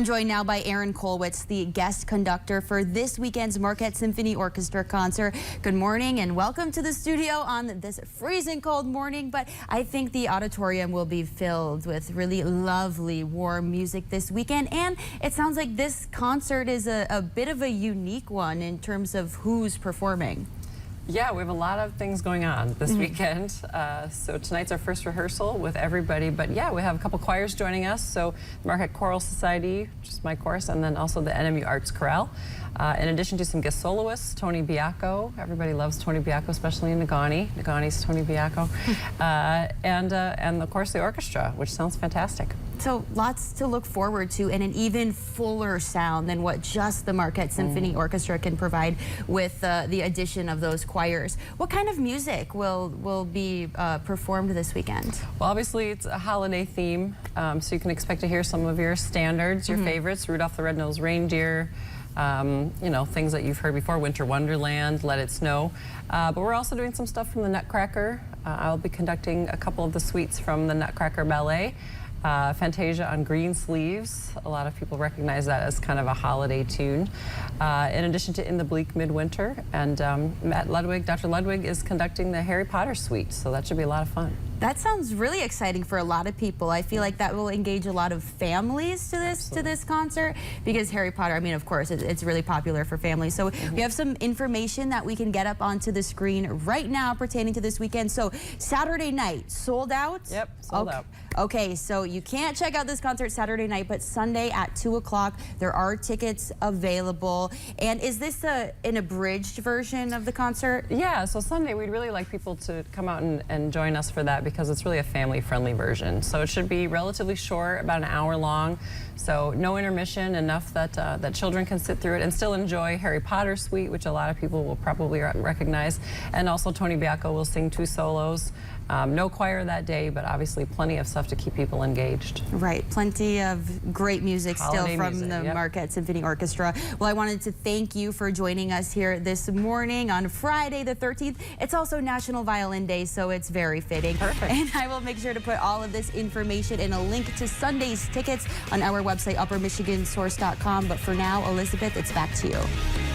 I'm joined now by Erin Colwitz, the guest conductor for this weekend's Marquette Symphony Orchestra concert. Good morning and welcome to the studio on this freezing cold morning, but I think the auditorium will be filled with really lovely warm music this weekend, and it sounds like this concert is a bit of a unique one in terms of who's performing. Yeah, we have a lot of things going on this weekend. So tonight's our first rehearsal with everybody, but yeah, we have a couple choirs joining us. So the Marquette Choral Society, which is my chorus, and then also the NMU Arts Chorale. In addition to some guest soloists, Tony Biacco. Everybody loves Tony Biacco, especially in Nagani. Nagani's Tony Biacco. And of course the orchestra, which sounds fantastic. So lots to look forward to, and an even fuller sound than what just the Marquette Symphony Orchestra can provide with the addition of those choirs. What kind of music will be performed this weekend? Well, obviously it's a holiday theme, so you can expect to hear some of your standards, your favorites, Rudolph the Red-Nosed Reindeer, you know, things that you've heard before, Winter Wonderland, Let It Snow. But we're also doing some stuff from the Nutcracker. I'll be conducting a couple of the suites from the Nutcracker Ballet. Fantasia on Green Sleeves. A lot of people recognize that as kind of a holiday tune. In addition to In the Bleak Midwinter. And Dr. Ludwig is conducting the Harry Potter suite, so that should be a lot of fun. That sounds really exciting for a lot of people. I feel like that will engage a lot of families to this concert, because Harry Potter, I mean, of course, it's really popular for families. So we have some information that we can get up onto the screen right now pertaining to this weekend. So Saturday night, sold out? Yep, sold out. Okay, so you can't check out this concert Saturday night, but Sunday at 2 o'clock, there are tickets available. And is this an abridged version of the concert? Yeah, so Sunday, we'd really like people to come out and join us for that, because it's really a family-friendly version. So it should be relatively short, about an hour long. So no intermission, enough that that children can sit through it and still enjoy Harry Potter suite, which a lot of people will probably recognize. And also Tony Biacco will sing 2 solos. No choir that day, but obviously plenty of stuff to keep people engaged. Right, plenty of great music still from the Marquette Symphony Orchestra. Well, I wanted to thank you for joining us here this morning on Friday the 13th. It's also National Violin Day, so it's very fitting. Perfect. And I will make sure to put all of this information and a link to Sunday's tickets on our website, uppermichigansource.com. But for now, Elizabeth, it's back to you.